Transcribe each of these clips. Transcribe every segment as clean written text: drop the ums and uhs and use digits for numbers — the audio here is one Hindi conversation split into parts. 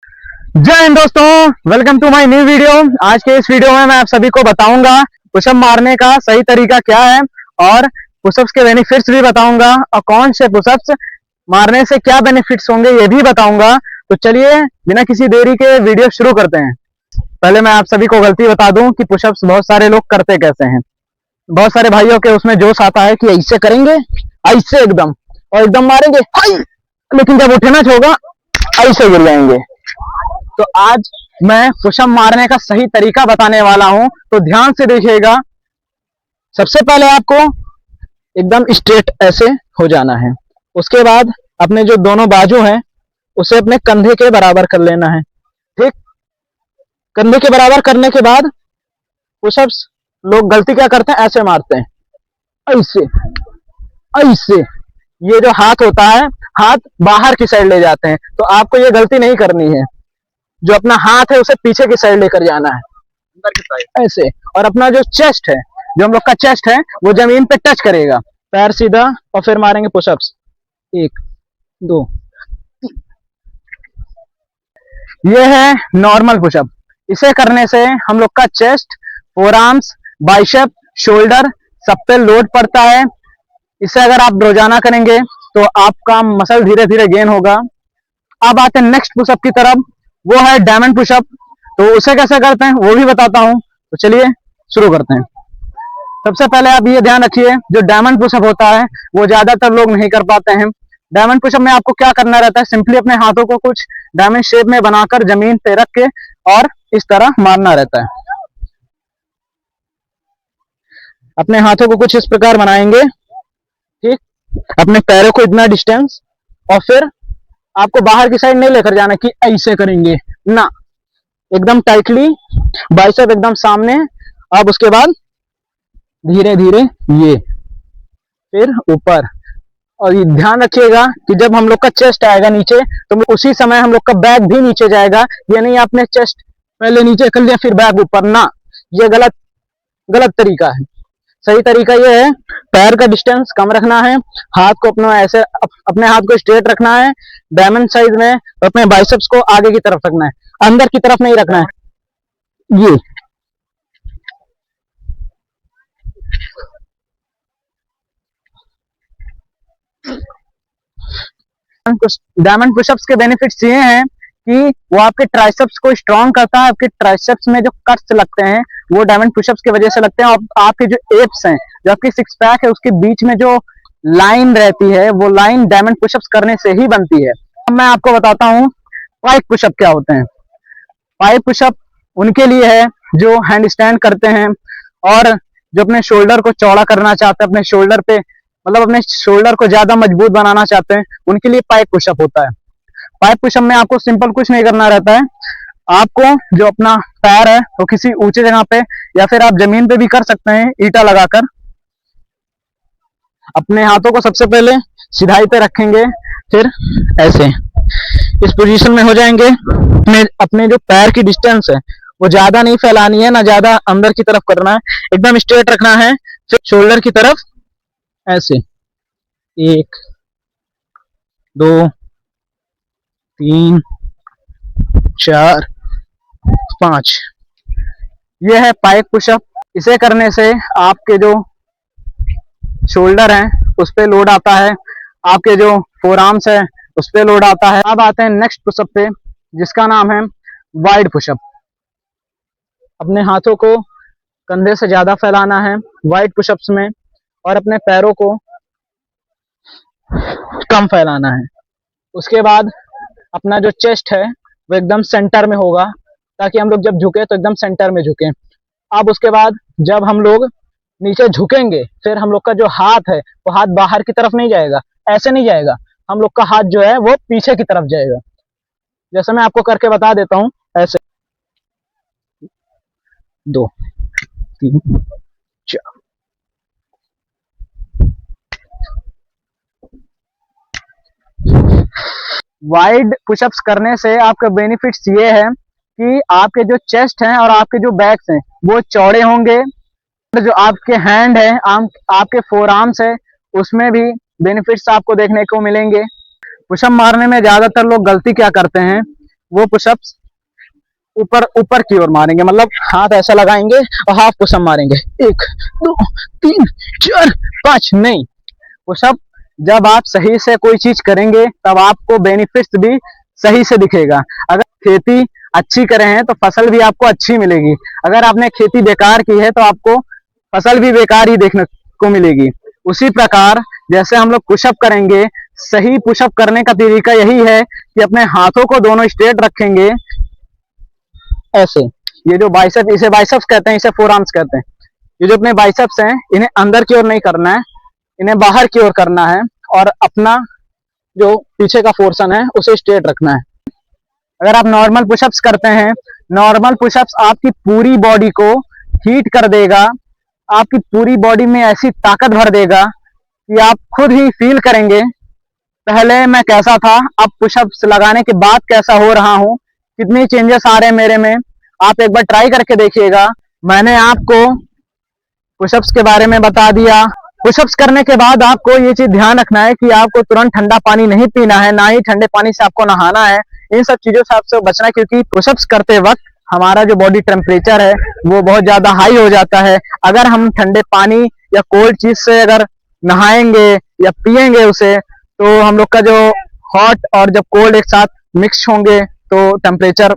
जय हिंद दोस्तों, welcome to my new video. आज के इस वीडियो में मैं आप सभी को बताऊंगा पुशअप मारने का सही तरीका क्या है और पुशअप्स के बेनिफिट्स भी बताऊंगा और कौन से पुशअप्स मारने से क्या बेनिफिट्स होंगे ये भी बताऊंगा। तो चलिए बिना किसी देरी के वीडियो शुरू करते हैं। पहले मैं आप सभी को गलती बता दूं कि पुशअप्स बहुत सारे लोग करते कैसे हैं। बहुत सारे भाइयों के उसमें जोश आता है कि ऐसे करेंगे, ऐसे एकदम और एकदम मारेंगे हाय, लेकिन जब उठना होगा ऐसे गिर जाएंगे। तो आज मैं पुशअप मारने का सही तरीका बताने वाला हूं, तो ध्यान से देखिएगा। सबसे पहले आपको एकदम स्ट्रेट ऐसे हो जाना है। उसके बाद अपने जो दोनों बाजू हैं उसे अपने कंधे के बराबर कर लेना है। ठीक, कंधे के बराबर करने के बाद पुशअप्स लोग गलती क्या करते हैं, ऐसे मारते हैं, ऐसे ऐसे। ये जो हाथ होता है, हाथ बाहर की साइड ले जाते हैं। तो आपको ये गलती नहीं करनी है। जो अपना हाथ है उसे पीछे की साइड लेकर जाना है, अंदर की साइड ऐसे। और अपना जो चेस्ट है, जो हम लोग का चेस्ट है, वो जमीन पे टच करेगा। पैर सीधा और फिर मारेंगे पुशअप्स। 1 2 3। ये है नॉर्मल पुशअप। इसे करने से हम लोग का chest, four arms, bicep, shoulder सब पे लोड पड़ता है। इसे अगर आप रोजाना करेंगे तो आपका मसल धीरे धीरे गेन होगा। अब आते हैं नेक्स्ट पुशअप की तरफ, वो है डायमंड पुशअप। तो उसे कैसे करते हैं वो भी बताता हूं। तो चलिए शुरू करते हैं। सबसे पहले आप ये ध्यान रखिए, जो डायमंड पुशअप होता है वो ज्यादातर लोग नहीं कर पाते हैं। डायमंड पुशअप में आपको क्या करना रहता है, सिंपली अपने हाथों को कुछ डायमंड शेप में बनाकर जमीन पे रख के और इस तरह मारना रहता है। अपने हाथों को कुछ इस प्रकार बनाएंगे, ठीक। अपने पैरों को इतना डिस्टेंस, और फिर आपको बाहर की साइड नहीं लेकर जाना कि ऐसे करेंगे ना, एकदम टाइटली, बाइसेप एकदम सामने। अब उसके बाद धीरे धीरे ये, फिर ऊपर। और ये ध्यान रखिएगा कि जब हम लोग का चेस्ट आएगा नीचे तो उसी समय हम लोग का बैक भी नीचे जाएगा। ये नहीं आपने चेस्ट पहले नीचे कर लिया फिर बैक ऊपर, ना, ये गलत गलत तरीका है। सही तरीका ये है, पैर का डिस्टेंस कम रखना है, हाथ को अपना ऐसे अपने हाथ को स्ट्रेट रखना है डायमंड साइज में, और अपने बाइसेप्स को आगे की तरफ रखना है, अंदर की तरफ नहीं रखना है। ये डायमंड पुशअप्स के बेनिफिट्स ये हैं कि वो आपके ट्राइसेप्स को स्ट्रॉन्ग करता है। आपके ट्राइसेप्स में जो कट्स लगते हैं वो डायमंड पुशअप्स की वजह से लगते हैं। और आपके जो एप्स हैं, जो आपकी सिक्स पैक है, उसके बीच में जो लाइन रहती है वो लाइन डायमंड पुशअप्स करने से ही बनती है। अब मैं आपको बताता हूँ पाइप पुशअप क्या होते हैं। पाइप पुशअप उनके लिए है जो हैंड स्टैंड करते हैं और जो अपने शोल्डर को चौड़ा करना चाहते हैं, अपने शोल्डर पे मतलब अपने शोल्डर को ज्यादा मजबूत बनाना चाहते हैं, उनके लिए पाइप पुशअप होता है। पाइप पुशअप में आपको सिंपल कुछ नहीं करना रहता है। आपको जो अपना पैर है वो किसी ऊंचे जगह पे या फिर आप जमीन पे भी कर सकते हैं, ईटा लगाकर। अपने हाथों को सबसे पहले सीधाई पे रखेंगे, फिर ऐसे इस पोजीशन में हो जाएंगे। अपने जो पैर की डिस्टेंस है वो ज्यादा नहीं फैलानी है, ना ज्यादा अंदर की तरफ करना है, एकदम स्ट्रेट रखना है। फिर शोल्डर की तरफ ऐसे 1 2 3 4 5। ये है पाइप पुशअप। इसे करने से आपके जो शोल्डर हैं उस पे लोड आता है, आपके जो फोर आर्म्स है उस पे लोड आता है। अब आते हैं नेक्स्ट पुशअप पे, जिसका नाम है वाइड पुशअप। अपने हाथों को कंधे से ज्यादा फैलाना है वाइड पुशअप्स में, और अपने पैरों को कम फैलाना है। उसके बाद अपना जो चेस्ट है वो एकदम सेंटर में होगा, ताकि हम लोग जब झुके तो एकदम सेंटर में झुके। अब उसके बाद जब हम लोग नीचे झुकेंगे, फिर हम लोग का जो हाथ है वो हाथ बाहर की तरफ नहीं जाएगा, ऐसे नहीं जाएगा। हम लोग का हाथ जो है वो पीछे की तरफ जाएगा। जैसे मैं आपको करके बता देता हूं, ऐसे 2 3 4। वाइड पुशअप्स करने से आपका बेनिफिट्स ये है कि आपके जो चेस्ट हैं और आपके जो बैक्स हैं वो चौड़े होंगे। जो आपके हैंड है, आपके फोर आर्म्स है, उसमें भी बेनिफिट्स आपको देखने को मिलेंगे। पुशअप मारने में ज्यादातर लोग गलती क्या करते हैं, वो पुशअप्स ऊपर ऊपर की ओर मारेंगे, मतलब हाथ ऐसा लगाएंगे और हाफ पुशअप मारेंगे, 1 2 3 4 5। नहीं, पुशअप जब आप सही से कोई चीज करेंगे तब आपको बेनिफिट्स भी सही से दिखेगा। अगर खेती अच्छी करे हैं तो फसल भी आपको अच्छी मिलेगी, अगर आपने खेती बेकार की है तो आपको फसल भी बेकार ही देखने को मिलेगी। उसी प्रकार जैसे हम लोग पुशअप करेंगे, सही पुशअप करने का तरीका यही है कि अपने हाथों को दोनों स्ट्रेट रखेंगे ऐसे। ये जो बाइसेप, इसे बाइसेप्स कहते हैं, इसे फोर आर्म्स कहते हैं। ये जो अपने बाइसेप्स हैं इन्हें अंदर की ओर नहीं करना है, इन्हें बाहर की ओर करना है और अपना जो पीछे का पोर्शन है उसे स्ट्रेट रखना है। अगर आप नॉर्मल पुशअप्स करते हैं, नॉर्मल पुशअप्स आपकी पूरी बॉडी को हीट कर देगा, आपकी पूरी बॉडी में ऐसी ताकत भर देगा कि आप खुद ही फील करेंगे पहले मैं कैसा था, अब पुशअप्स लगाने के बाद कैसा हो रहा हूं, कितनी चेंजेस आ रहे हैं मेरे में। आप एक बार ट्राई करके देखिएगा। मैंने आपको पुशअप्स के बारे में बता दिया। पुशअप्स करने के बाद आपको ये चीज ध्यान रखना है कि आपको तुरंत ठंडा पानी नहीं पीना है, ना ही ठंडे पानी से आपको नहाना है। इन सब चीजों से आपसे बचना है, क्योंकि पुशअप्स करते वक्त हमारा जो बॉडी टेम्परेचर है वो बहुत ज्यादा हाई हो जाता है। अगर हम ठंडे पानी या कोल्ड चीज से अगर नहाएंगे या पिएंगे उसे, तो हम लोग का जो हॉट और जब कोल्ड एक साथ मिक्स होंगे तो टेम्परेचर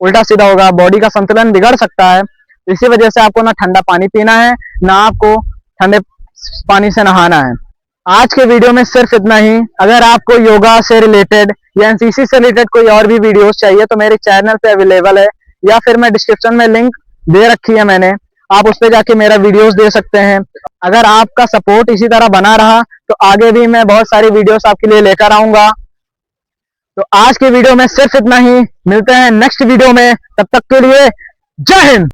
उल्टा सीधा होगा, बॉडी का संतुलन बिगड़ सकता है। इसी वजह से आपको ना ठंडा पानी पीना है, ना आपको ठंडे पानी से नहाना है। आज के वीडियो में सिर्फ इतना ही। अगर आपको योगा से रिलेटेड या एनसीसी से रिलेटेड कोई और भी वीडियोस चाहिए तो मेरे चैनल पे अवेलेबल है, या फिर मैं डिस्क्रिप्शन में लिंक दे रखी है मैंने, आप उस पर जाके मेरा वीडियोस दे सकते हैं। अगर आपका सपोर्ट इसी तरह बना रहा तो आगे भी मैं बहुत सारी वीडियोस आपके लिए लेकर आऊंगा। तो आज के वीडियो में सिर्फ इतना ही। मिलते हैं नेक्स्ट वीडियो में, तब तक के लिए जय हिंद।